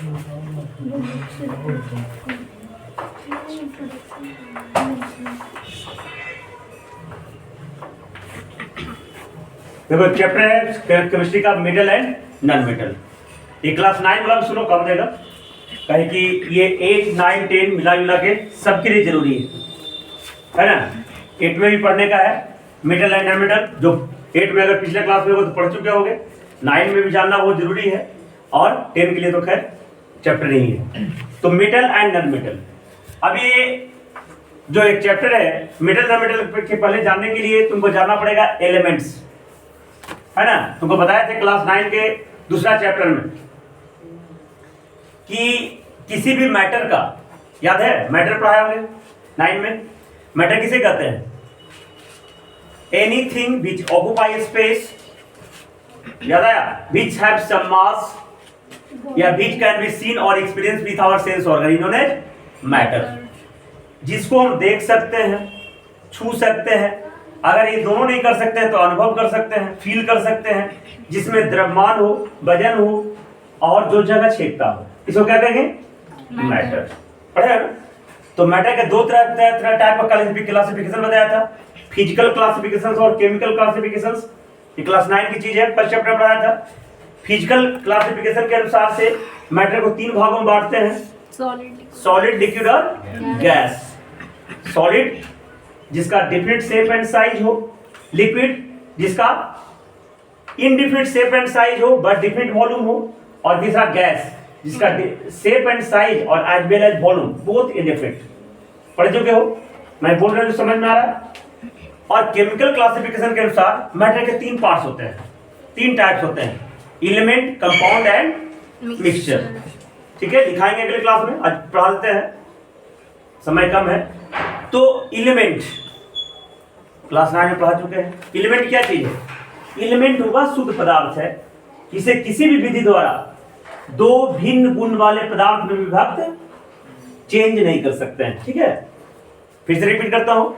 देखो चैप्टर है केमिस्ट्री का मेटल एंड नॉन मेटल। ये क्लास 9 वाला सुनो कम देगा, कहे कि ये 8, 9, 10 मिला जुला के सबके लिए जरूरी है ना। 8 में भी पढ़ने का है मेटल एंड नॉन मेटल, जो 8 में अगर पिछले क्लास में हो तो पढ़ चुके होंगे, 9 में भी जानना बहुत जरूरी है, और 10 के लिए तो खैर चैप्टर नहीं है। तो मेटल एंड नॉन मेटल, अब ये जो एक चैप्टर है मेटल नॉन मेटल के पहले जानने के लिए तुमको जानना पड़ेगा एलिमेंट्स, है ना। तुमको बताया था क्लास 9 के दूसरा चैप्टर में कि किसी भी मैटर का, याद है मैटर पढ़ाए होंगे 9 में। मैटर किसे कहते हैं? एनीथिंग विच ऑक्युपाई स्पेस, याद आया, विच हैव सम मास या विच कैन बी सीन और experience with our sense organ, इन्होंने मैटर, जिसको हम देख सकते हैं, छू सकते हैं, अगर ये दोनों नहीं कर सकते हैं तो अनुभव कर सकते हैं, फील कर सकते हैं, जिसमें द्रव्यमान हो, वजन हो और जो जगह छेदता हो, इसको क्या कहेंगे? मैटर। पढ़े ना। तो मैटर के दो तरह टाइप का क्लासिफिकेशन बताया था, फिजिकल क्लासिफिकेशन और केमिकल क्लासिफिकेशन। ये क्लास 9 की चीज है, फर्स्ट चैप्टर पढ़ाया था। फिजिकल क्लासिफिकेशन के अनुसार से मैटर को 3 भागों में बांटते हैं, सॉलिड, लिक्विड और गैस। सॉलिड जिसका डिफिनिट शेप एंड साइज हो, लिक्विड जिसका इनडिफिनिट शेप एंड साइज हो बट डिफिनिट वॉल्यूम हो, और तीसरा गैस जिसका शेप एंड साइज और as well as volume both indefinite. पढ़ चुके हो, मैं बोल रहा हूं समझ में आ रहा है। और केमिकल क्लासिफिकेशन के अनुसार मैटर के 3 पार्ट्स होते हैं, 3 टाइप्स होते हैं, एलिमेंट, कंपाउंड एंड मिक्सचर। ठीक है, दिखाएंगे अगले क्लास में, आज पढ़ा देते हैं, समय कम है। तो एलिमेंट क्लास 9 में पढ़ा चुके हैं। एलिमेंट क्या चीज है? एलिमेंट होगा शुद्ध पदार्थ है, इसे किसी भी विधि द्वारा 2 भिन्न गुण वाले पदार्थ में विभक्त चेंज नहीं कर सकते हैं। ठीक है, फिर से रिपीट करता हूं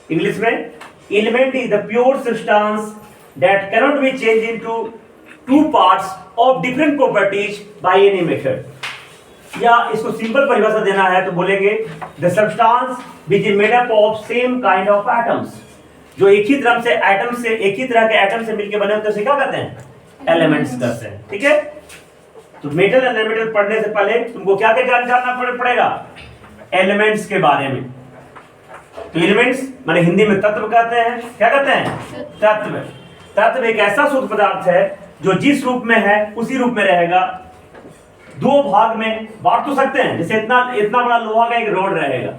इंग्लिश में। Element is the pure substance that cannot be change into 2 parts of different properties by any method. या इसको सिंपल परिभाषा देना है तो बोलेंगे the substance which is made up of same kind of atoms, जो एक ही तरह से एटम से, एक ही तरह के एटम से मिलकर बने होते हैं, क्या कहते हैं? एलिमेंट्स कहते हैं। ठीक है, तो मेटल एंड नॉन-मेटल पढ़ने से पहले तुमको क्या क्या जानना पड़ेगा? एलिमेंट्स के बारे में। तो एलिमेंट्स माने हिंदी में तत्व कहते हैं। क्या कहते हैं? तत्व। तत्व एक ऐसा शुद्ध पदार्थ है जो जिस रूप में है उसी रूप में रहेगा। 2 भाग में बांट तो सकते हैं, जैसे इतना बड़ा लोहा का एक रोड रहेगा,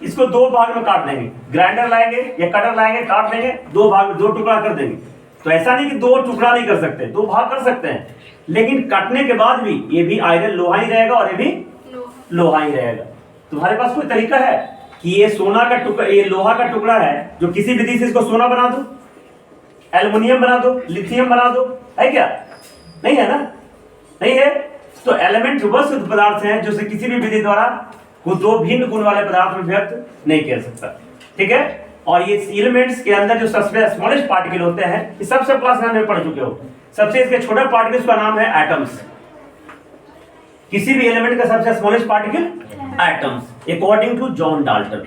इसको 2 भाग में काट देंगे, ग्राइंडर लाएंगे या कटर लाएंगे, काट देंगे, 2 भाग में 2 टुकड़ा कर देंगे। तो ऐसा नहीं कि 2 टुकड़ा नहीं कर सकते, 2 भाग कर सकते हैं, लेकिन काटने के बाद भी ये भी आयरन लोहा ही रहेगा और ये भी लोहा ही रहेगा। तुम्हारे पास कोई तरीका है कि ये सोना का टुकड़ा, ये लोहा का टुकड़ा है, जो किसी विधि से इसको सोना बना दो, एल्युमिनियम बना दो, लिथियम बना दो, है क्या? नहीं है ना, नहीं है। तो एलिमेंट वह शुद्ध पदार्थ है जो किसी भी विधि द्वारा को 2 भिन्न गुण वाले पदार्थ में व्यक्त नहीं किया सकता। ठीक है, और ये एलिमेंट्स के अंदर जो सबसे स्मॉलेस्ट पार्टिकल होते हैं, ये सबसे क्लास 9 में पढ़ चुके हो। सबसे इसके छोटा पार्टिकल का नाम है एटम्स। किसी भी एलिमेंट का सबसे smallest particle atoms, according to John Dalton.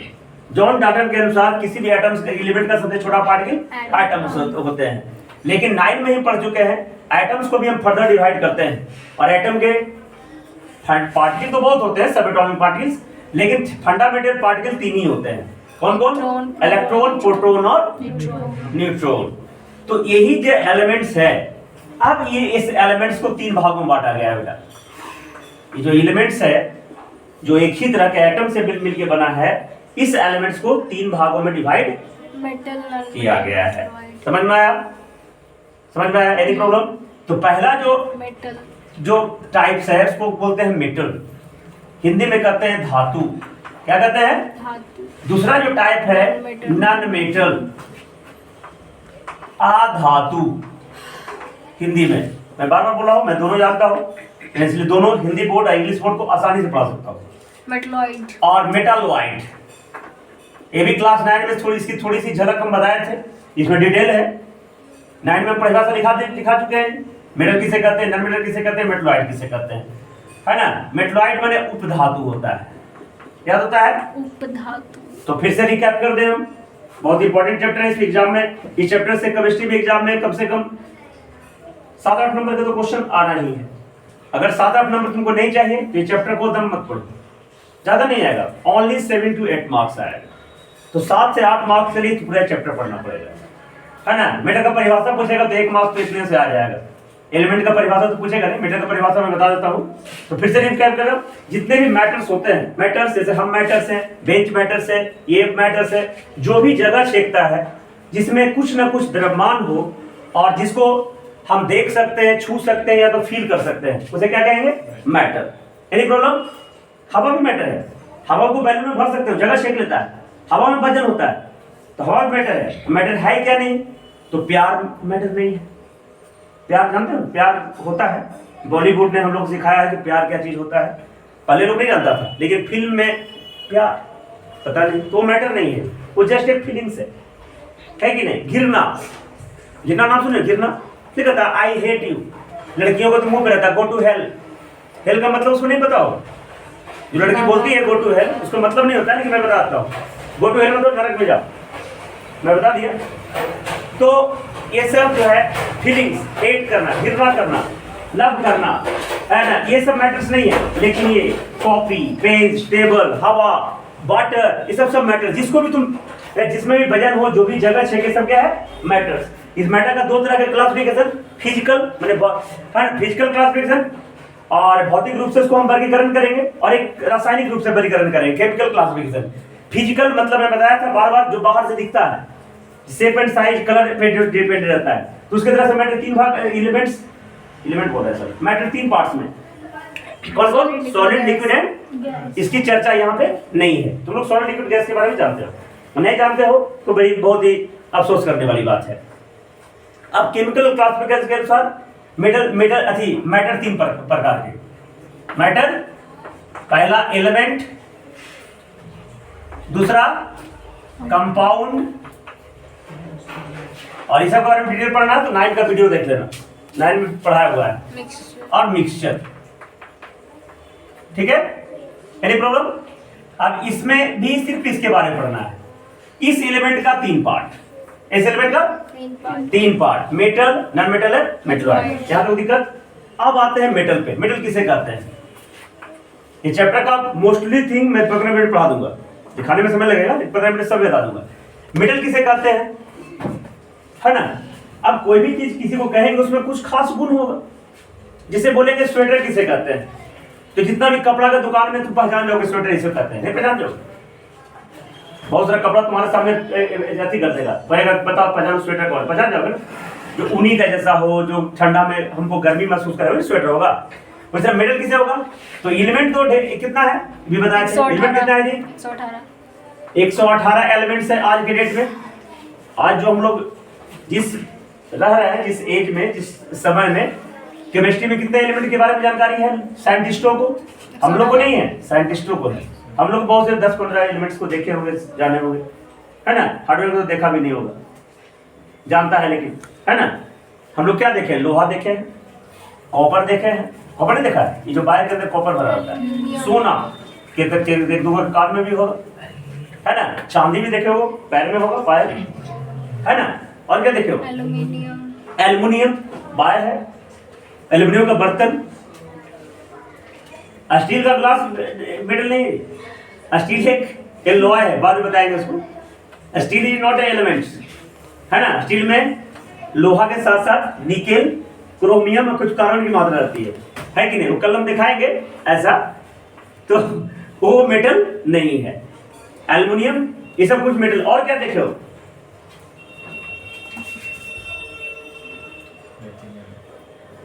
John Dalton के अनुसार किसी भी एटम्स का एलिमेंट का सबसे छोटा पार्टिकल एटम्स होते हैं। लेकिन 9 में ही पढ़ चुके हैं, एटम्स को भी हम फर्दर डिवाइड करते हैं, और एटम के पार्टिकल तो बहुत होते हैं, सब एटॉमिक पार्टिकल्स, लेकिन फंडामेंटल पार्टिकल 3 ही होते हैं। कौन कौन? इलेक्ट्रॉन, प्रोटॉन और न्यूट्रॉन। तो यही जो एलिमेंट्स है, अब ये इस एलिमेंट्स को 3 भागों में बांटा गया है बेटा। ये जो एलिमेंट्स है, जो एक ही तरह के एटम से मिलकर बना है, इस एलिमेंट्स को 3 भागों में डिवाइड किया गया है। समझ में आया? समझ में आया? Any problem? तो पहला जो टाइप्स है उसको बोलते हैं मेटल, हिंदी में कहते हैं धातु। क्या कहते हैं? धातु। दूसरा जो टाइप है नॉन मेटल, अधातु। हिंदी में मैं बार बार बोल रहा हूं, मैं दोनों जानता हूं, इसलिए दोनों हिंदी बोर्ड और इंग्लिश बोर्ड को आसानी से पढ़ा सकता हूं। मेटलॉइड और मेटालॉइड, ये भी क्लास 9 में इसकी थोड़ी सी झलक हम बताए थे, इसमें डिटेल है। 9 में परिभाषा लिखा चुके हैं, मेटल किसे कहते हैं, नॉन मेटल किसे कहते हैं, मेटलॉइड किसे कहते हैं। है ना। मेटलॉइड माने उपधातु होता है, क्या होता है? उपधातु। तो फिर से रिकैप कर दें हम, बहुत इंपॉर्टेंट चैप्टर है इस एग्जाम में। इस चैप्टर से केमिस्ट्री में एग्जाम में कम से कम 7-8 नंबर का तो क्वेश्चन आना ही है। अगर 7-8 नंबर तुमको नहीं चाहिए तो ये चैप्टर को दम मत पढ़ो, ज्यादा नहीं आएगा, ओनली 7 to 8 मार्क्स आएगा। तो 7 से 8 मार्क्स के लिए पूरा चैप्टर पढ़ना पड़ेगा, है ना। मेटर का परिभाषा पूछेगा तो 1 मार्क्स तो इतने से आ जाएगा। एलिमेंट का परिभाषा तो पूछेगा नहीं, मेटर का परिभाषा मैं बता देता हूँ। तो फिर से रिकैप कर रहा हूँ, जितने भी मैटर्स होते हैं, मैटर्स जैसे हम मैटर्स हैं, बेंच मैटर्स है, ये मैटर्स है, जो भी जगह छेकता है जिसमें कुछ ना कुछ द्रव्यमान हो और जिसको हम देख सकते हैं, छू सकते हैं या तो फील कर सकते हैं, उसे क्या कहेंगे? मैटर। Any problem? हवा भी मैटर है, हवा को बैलून में भर सकते हो, जगह छेक लेता है, हवा में वजन होता है, तो हवा में मैटर है। मैटर है क्या? नहीं। तो प्यार मैटर नहीं है। प्यार जानते हो? प्यार होता है, बॉलीवुड ने हम लोग सिखाया है कि प्यार क्या चीज होता है। पहले लोग नहीं जानता था, लेकिन फिल्म में प्यार पता नहीं, तो मैटर नहीं है, वो जस्ट एक फीलिंग्स है कि नहीं। घिरना, घिरना नाम सुने? घिरना नहीं कहता आई हेट यू, लड़कियों को तो मुंह पे रहता गो टू हेल। हेल का मतलब उसको नहीं पता हो, जो लड़की बोलती है गो टू हेल, उसका मतलब नहीं होता है, लेकिन मैं बताता हूँ। गो टू हेल मतलब नरक में जाओ, मैं बता दिया। तो ये सब जो है फीलिंग्स, हेट करना, घिरना करना, लव करना, है ना, ये सब मैटर्स नहीं है। लेकिन ये कॉफी, बेंच, टेबल, हवा, वाटर, ये सब मैटर, जिसको भी तुम, जिसमें भी वजन हो, जो भी जगह छेके, सब क्या है? मैटर्स। इस मैटर का 2 तरह के क्लासिफिकेशन, फिजिकल माने फिजिकल क्लासिफिकेशन और भौतिक रूप से उसको हम वर्गीकरण करेंगे, और एक रासायनिक रूप से वर्गीकरण करेंगे, केमिकल क्लासिफिकेशन। फिजिकल मतलब मैं बताया था बार बार, जो बाहर से दिखता है, शेप एंड साइज, कलर पे डिपेंड रहता है। तो उसके तरह से मैटर 3 भाग, एलिमेंट बोल रहा है सर, मैटर 3 पार्ट्स में, कौन कौन? सॉलिड, लिक्विड एंड, इसकी चर्चा यहाँ पे नहीं है। तुम लोग सॉलिड, लिक्विड, गैस के बारे में जानते हो, नहीं जानते हो तो बड़ी बहुत ही अफसोस करने वाली बात है। अब केमिकल क्लासिफिकेशन के अनुसार मैटर 3 प्रकार के मैटर। पहला एलिमेंट, दूसरा कंपाउंड, और इसके बारे में डिटेल पढ़ना है तो 9 का वीडियो देख लेना, 9 में पढ़ाया हुआ है। और मिक्सचर, ठीक है, एनी प्रॉब्लम? अब इसमें भी सिर्फ इसके बारे में पढ़ना है। इस एलिमेंट का 3 पार्ट, इस एलिमेंट का 3 पार्ट, मेटल, नॉन मेटल है, मेटलॉइड। यहाँ पे दिक्कत। अब आते हैं मेटल पे। मेटल किसे कहते हैं? ये चैप्टर का मोस्टली थिंग मैं 15 मिनट पढ़ा दूंगा, दिखाने में समय लगेगा, 15 मिनट सब बता दूंगा। मेटल किसे कहते हैं, है ना। अब कोई भी चीज किसी को कहेंगे उसमें कुछ खास गुण होगा, जिसे बोलेंगे स्वेटर किसे कहते हैं, तो जितना भी कपड़ा का दुकान में तुम पहचान जाओगे स्वेटर इसे कहते हैं, नहीं पहचान जाओगे? बहुत सारा कपड़ा तुम्हारे सामने जाती कर देगा, बताओ पहचान स्वेटर कौन, पहचान जाओगे ना। जो ऊनी का जैसा हो, जो ठंडा में हमको गर्मी महसूस करे, स्वेटर होगा। वैसे मेटल किसे होगा? तो एलिमेंट तो कितना है भी बताया, एलिमेंट कितना है जी? 118 एलिमेंट्स है आज के डेट में। आज जो हम लोग जिस रह रहे हैं, जिस एज में, जिस समय में, केमिस्ट्री में कितने एलिमेंट के बारे में जानकारी है साइंटिस्टों को? हम लोग को नहीं है, साइंटिस्टों को है। हम लोग बहुत से 10-15 एलिमेंट्स को देखे होंगे, जाने होंगे, है ना। हार्डवेयर को तो देखा भी नहीं होगा, जानता है लेकिन, है ना। हम लोग क्या देखे? लोहा देखे हैं, कॉपर देखे हैं, कॉपर नहीं देखा है, ये जो बाहर के अंदर कॉपर भरा होता है, सोना के 1-2 कान में भी होगा, है ना। चांदी भी देखे हो, पैर में होगा, पायल, है ना। और क्या देखे हो? एल्युमिनियम बाय है, एल्युमिनियम का बर्तन, स्टील का ग्लास मेटल नहीं, स्टील एक लोहा है, बाद में बताएंगे उसको। Steel is not a element, है ना। स्टील में लोहा के साथ साथ निकेल, क्रोमियम और कुछ कार्बन की मात्रा रहती है कि नहीं? वो कल हम दिखाएंगे ऐसा, तो वो मेटल नहीं है। एल्युमिनियम, ये सब कुछ मेटल। और क्या देखे हो?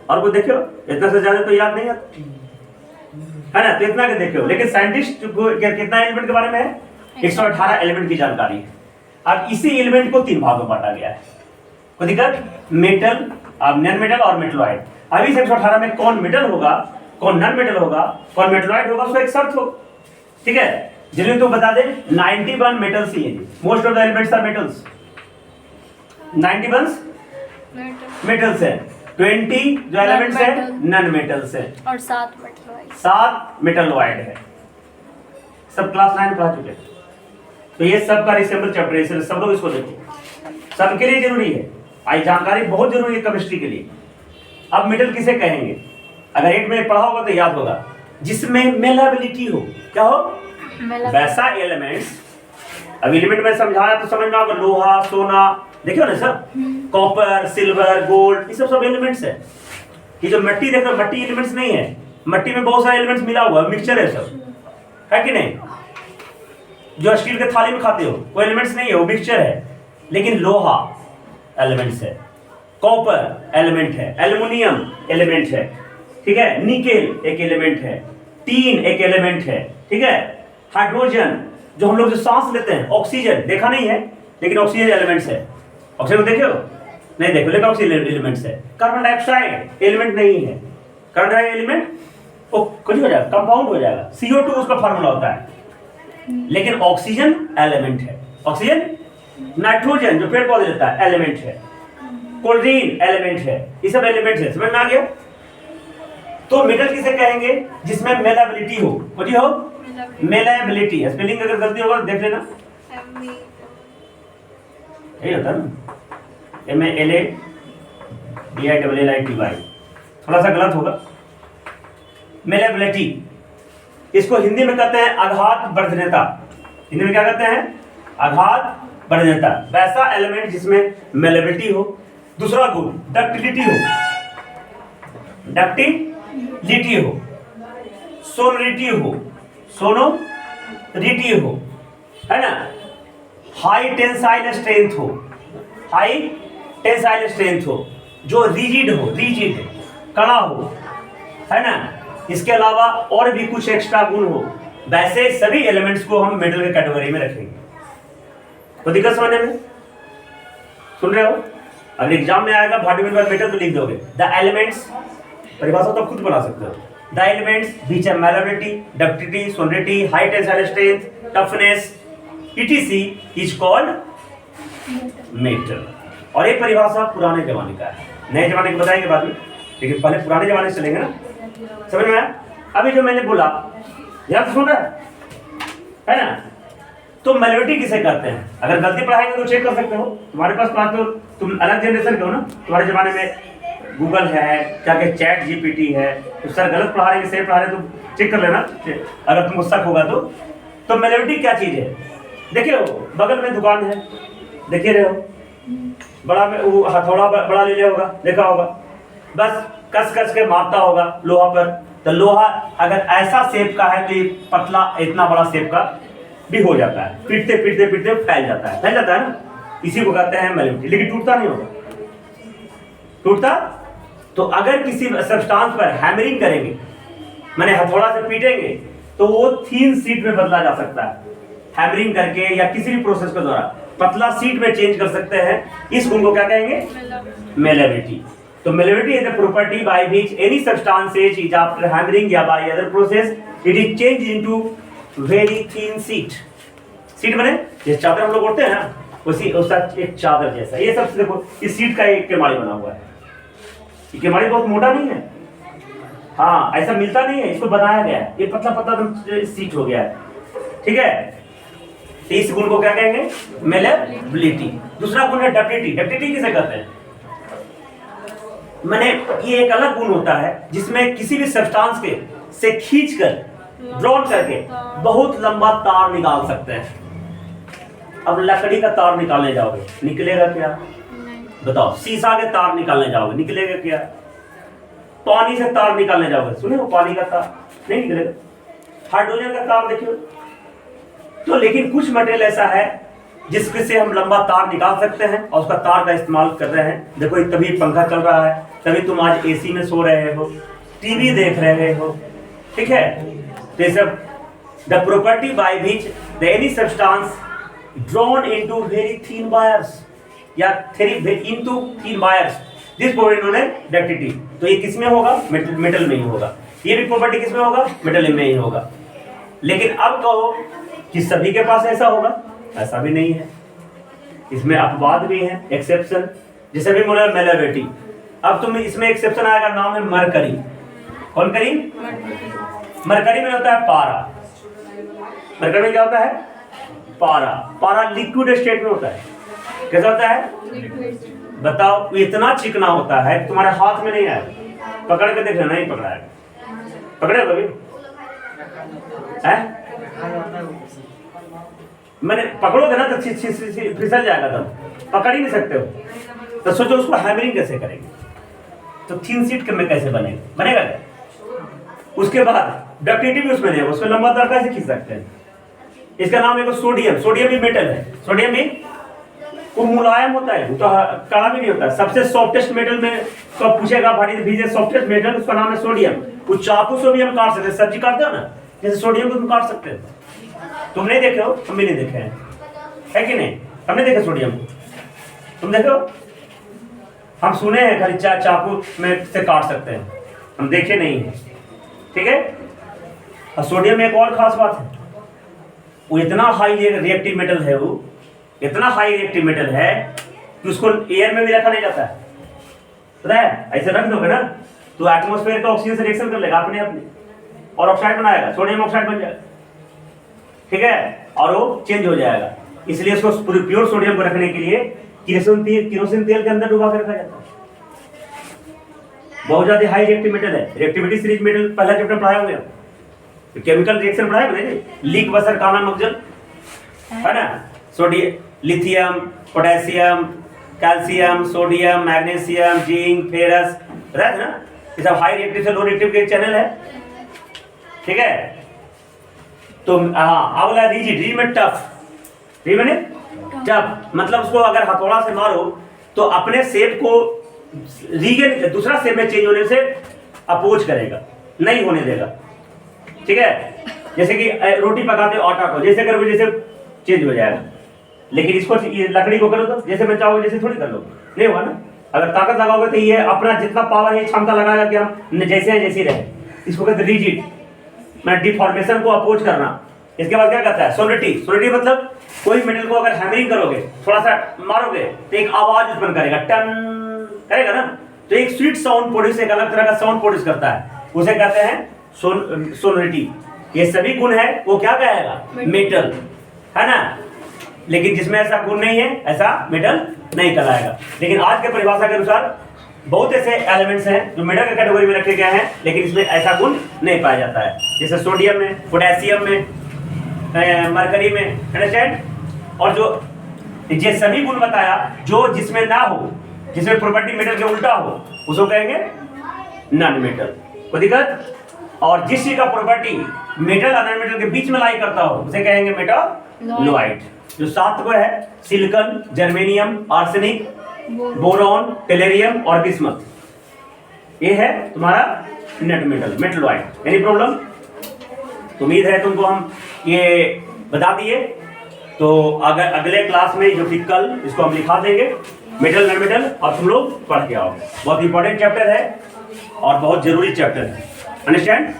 और कुछ देखे हो? इतना से ज्यादा तो याद नहीं आता, है ना। तो इतना के देखे हो, लेकिन साइंटिस्ट को कितना एलिमेंट के बारे में है? 118 एलिमेंट की जानकारी है। अब इसी एलिमेंट को 3 भागों में बांटा गया है। कोई दिक्कत? मेटल, अब नॉन मेटल और मेटलॉइड। अभी 118 में कौन मेटल होगा, कौन नॉन मेटल होगा, कौन मेटलॉइड होगा, उसका एक शर्त हो, ठीक है। जिन्हें तो बता दे 91 मेटल्स ही है, most of the elements are metals, 91 metals है। 20 जो एलिमेंट्स है नॉन मेटल्स है और 7 मेटल वाइड। 7 मेटलॉइड है। सब क्लास 9 पढ़ा चुके हैं, तो ये सब का रिसेंबल चैप्टर है, सब लोग इसको देखो, सबके लिए जरूरी है। आई जानकारी बहुत जरूरी है केमिस्ट्री के लिए। अब मेटल किसे कहेंगे? अगर 8 में पढ़ा होगा तो याद होगा, जिसमें मेलेबिलिटी हो। क्या हो? वैसा एलिमेंट्स। अब एलिमेंट में समझाया तो समझना होगा, लोहा, सोना, देखियो ना सर, कॉपर, सिल्वर, गोल्ड, ये सब एलिमेंट्स है। ये जो मिट्टी देख रहे हो, मिट्टी एलिमेंट्स नहीं है, मिट्टी में बहुत सारे एलिमेंट्स मिला हुआ है, मिक्सचर है सब, है कि नहीं? जो स्टील के थाली में खाते हो वो एलिमेंट्स नहीं है, वो मिक्सचर है। लेकिन लोहा एलिमेंट्स है, कॉपर एलिमेंट है, एल्युमिनियम एलिमेंट है, ठीक है, निकेल एक एलिमेंट है, टीन एक एलिमेंट है, ठीक है, हाइड्रोजन जो हम लोग जो सांस लेते हैं, ऑक्सीजन देखा नहीं है लेकिन ऑक्सीजन एलिमेंट्स है। ऑक्सीजन देखो नहीं, देखो लेकिन ऑक्सीजन एलिमेंट्स है। कार्बन डाइऑक्साइड एलिमेंट नहीं है, कार्बन डाइऑक्साइड एलिमेंट वो कुछ हो जाएगा, कंपाउंड हो जाएगा, CO2 उसका फार्मूला होता है। लेकिन ऑक्सीजन एलिमेंट है, ऑक्सीजन, नाइट्रोजन जो पेड़ पौधे लेता है एलिमेंट है, क्लोरीन एलिमेंट है, ये सब एलिमेंट्स है। समझ में आ गया? तो मेटल किसे कहेंगे? जिसमें मेलेबिलिटी हो। बोलिए हो, मेलेबिलिटी। स्पेलिंग अगर गलती होगा तो देख लेना, यही होता है ना, MALABILLITY, थोड़ा सा गलत होगा। मेलेबिलिटी, इसको हिंदी में कहते हैं आघात वर्धनीयता। हिंदी में क्या कहते हैं? आघात वर्धनीयता। वैसा एलिमेंट जिसमें मेलेबिलिटी हो। दूसरा गुण डक्टिलिटी हो, डक्टिलिटी हो, सोनोरिटी हो, सोनोरिटी हो, है ना, हाई टेंसाइल स्ट्रेंथ हो, हाई टेंसाइल स्ट्रेंथ हो, जो रिजिड हो, रिजिड कड़ा हो, है ना। इसके अलावा और भी कुछ एक्स्ट्रा गुण हो। वैसे सभी एलिमेंट्स को हम मेटल के कैटेगरी में रखेंगे। तो दिक्कत समझने में? सुन रहे हो? अगर एग्जाम में आएगा वाइटामिन बाय मेटल तो लिख दोगे द एलिमेंट्स, परिभाषा तो खुद बना सकते हो। The elements which have malleability, ductility, sonority, high tensile strength, toughness etc is called metal. और ये परिभाषा पुराने जमाने का है, नए जमाने को बताएंगे बाद में, लेकिन पहले पुराने जमाने से चलेंगे ना। समझ में आया? अभी जो मैंने बोला याद सुन रहा है ना? तो मेलेबिलिटी किसे कहते हैं? अगर गलती पढ़ाएंगे तो चेक कर सकते हो। तुम्हारे पास तो तुम अलग जनरेशन के हो ना, तुम्हारे जमाने में गूगल है, क्या क्या चैट GPT है, तो सर गलत पढ़ा रहे सही पढ़ा रहे तो चेक कर लेना अगर तुमको शक होगा तो मेलेबिलिटी क्या चीज है? देखिए हो, बगल में दुकान है, देखिए रहे हो, बड़ा में वो हथौड़ा बड़ा ले लिया होगा, देखा होगा, बस कस कस के मारता होगा लोहा पर। तो लोहा अगर ऐसा शेप का है तो ये पतला इतना बड़ा शेप का भी हो जाता है, पीटते पीटते पीटते फैल जाता है ना, इसी को कहते हैं मेलेबिलिटी। लेकिन टूटता नहीं होगा, टूटता तो अगर किसी सब्सटेंस पर हैमरिंग करेंगे, माने हथौड़ा से पीटेंगे, तो वो थीन शीट में बदला जा सकता है। हैमरिंग करके या किसी भी प्रोसेस के द्वारा पतला शीट में चेंज कर सकते हैं। इस गुण को क्या कहेंगे? मेलेबिलिटी। तो malleability is the property by which any substance is after hammering या by other process it is change into very thin sheet. Sheet बने जैसे चादर हम लोग ओढ़ते हैं ना, उसी उसका एक चादर जैसा। ये सब देखो, इस शीट का एक केमाड़ी बना हुआ है। ये केमाड़ी बहुत मोटा नहीं है, हाँ ऐसा मिलता नहीं है, इसको बनाया गया है, ये पतला पतला शीट हो गया है, ठीक है। इस गुण को क्या कहेंगे? मेलेबिलिटी। दूसरा गुण है डक्टिलिटी। डक्टिलिटी किसे कहते हैं? माने ये एक अलग गुण होता है जिसमें किसी भी सब्सटेंस के से खींचकर ड्रॉन करके बहुत लंबा तार निकाल सकते हैं। अब लकड़ी का तार निकालने जाओगे, निकलेगा क्या? बताओ। शीशा के तार निकालने जाओगे, निकलेगा क्या? पानी से तार निकालने जाओगे, सुने हो पानी का तार नहीं निकलेगा। हाइड्रोजन का तार देखिए। तो लेकिन कुछ मटेरियल ऐसा है जिसके से हम लंबा तार निकाल सकते हैं और उसका तार का इस्तेमाल कर रहे हैं। देखो तभी पंखा चल रहा है, तभी तुम आज AC में सो रहे हो, टीवी देख रहे हो, ठीक है। तो ये सब the property by which the any substance drawn into very thin wires या into thin wires, this property known as ductility. तो ये किस में होगा? मेटल में ही होगा। ये भी प्रॉपर्टी किस में होगा? मेटल में ही होगा। लेकिन अब कहो कि सभी के पास ऐसा होगा, ऐसा भी नहीं है। इसमें अपवाद भी हैं, एक्सेप्शन। जैसे भी बोला मेलेबिलिटी, अब तुम इसमें एक्सेप्शन आएगा, नाम है मरकरी। कौन करी? मरकरी में होता है पारा। मरकरी में क्या होता है? पारा। पारा लिक्विड स्टेट में होता है। कैसा होता है? बताओ, इतना चिकना होता है तुम्हारे हाथ में नहीं आएगा। पकड़ के देखना, नहीं पकड़ा है, पकड़े कभी? मैंने पकड़ोगे ना तो फिसल जाएगा, तब पकड़ ही नहीं सकते हो। तो सोचो उसको हैमरिंग कैसे करेंगे, तो थिन शीट में कैसे बनेगा क्या? उसके बाद डक्टिलिटी भी उसमें नहीं है, उसमें लंबा तार कैसे खींच सकते हैं? इसका नाम है सोडियम। सोडियम भी मेटल है। सोडियम भी वो मुलायम होता है, तो कड़ा भी नहीं होता। सबसे सॉफ्टेस्ट मेटल में तो पूछेगा भारी भीजे सॉफ्टेस्ट मेटल, उसका नाम है सोडियम। उस चाकू से भी हम काट सकते हैं, सब्जी काटते हो ना, जैसे सोडियम को तुम काट सकते हो। तुम नहीं देखे हो, हम भी नहीं देखे हैं, है कि नहीं? हमने देखे सोडियम, तुम देखे हो? हम सुने हैं खाली चाकू में से काट सकते हैं, हम देखे नहीं है। ठीक है। और सोडियम में एक और खास बात है, वो इतना हाई रिएक्टिव मेटल है, वो इतना हाई रिएक्टिव मेटल है कि उसको एयर में भी रखा नहीं जाता है। पता है? ऐसे रख दोगे ना तो एटमॉस्फेयर का ऑक्सीजन से रिएक्शन कर लेगा अपने अपने, और ऑक्साइड बनाएगा, सोडियम ऑक्साइड बन जाएगा। ठीक है। और वो चेंज हो जाएगा। इसलिए इसको प्योर सोडियम को रखने के लिए किरोसिन तेल के अंदर डुबा कर रखा जाता है। बहुत ज्यादा हाई रिएक्टिव मेटल है। रिएक्टिविटी सीरीज मेटल पहला चैप्टर पढ़ाया हुआ है, केमिकल रिएक्शन पढ़ाया नहीं, लीक बसर काना मगजल, है ना? Sodium, lithium, potassium, calcium, sodium, magnesium, zinc, ferrous, है ना? ये सब हाई रिएक्टिव से लो रिएक्टिव के चैनल है। ठीक है। तो हाँ, बोला रिजिड, रिजिड में टफ, रिजिड में टफ मतलब उसको अगर हथौड़ा से मारो तो अपने शेप को रीगेन दूसरा शेप में चेंज होने से अपोज करेगा, नहीं होने देगा। ठीक है। जैसे कि रोटी पकाते हो आटा को, जैसे करोगे जैसे चेंज हो जाएगा। लेकिन इसको लकड़ी को करो तो जैसे मैं चाहूँ जैसे थोड़ी कर लो, नहीं होगा ना। अगर ताकत लगाओगे तो ये अपना जितना पावर है क्षमता लगाएगा कि हम जैसे हैं जैसे रहे। इसको कहते हैं रिजिड, मैं डिफॉर्मेशन को अपोज करना। इसके बाद क्या कहता है? सोलिडिटी। सोलिडिटी मतलब कोई मेटल को अगर हैमरिंग करोगे, थोड़ा सा मारोगे तो एक आवाज उत्पन्न करेगा, टन करेगा ना, तो एक स्वीट साउंड प्रोड्यूस, एक अलग तरह का साउंड प्रोड्यूस करता है, उसे कहते हैं सोलिडिटी। ये सभी गुण है वो क्या कहेगा? मेटल, है ना? लेकिन जिसमें ऐसा गुण नहीं है ऐसा मेटल नहीं कहलाएगा। लेकिन आज के परिभाषा के अनुसार बहुत ऐसे एलिमेंट्स हैं जो मेटल के कैटेगरी में रखे गए हैं, लेकिन इसमें ऐसा गुण नहीं पाया जाता है, जैसे सोडियम में, पोटेशियम में, मरकरी में, अंडरस्टैंड? और जो ये सभी गुण बताया जो जिसमें ना हो, जिसमें प्रॉपर्टी मेटल के उल्टा हो, उसको कहेंगे नॉन मेटल। कोई दिक्कत? और जिस चीज का प्रॉपर्टी मेटल और नॉन मेटल के बीच में लाई करता हो उसे कहेंगे मेटालॉइड। जो सात को है सिलिकॉन, जर्मेनियम, आर्सेनिक, बोरॉन, टेलेरियम और बिस्मथ, ये है तुम्हारा net metal, metalloid. Any problem? तो उम्मीद है तुमको हम ये बता दिए। तो अगर अगले क्लास में जो कि कल इसको हम लिखा देंगे मेटल नॉन मेटल, और तुम लोग पढ़ के आओ। बहुत इंपॉर्टेंट चैप्टर है और बहुत जरूरी चैप्टर है, अंडरस्टैंड?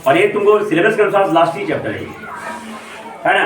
और ये तुमको सिलेबस के अनुसार लास्ट ही चैप्टर है ना?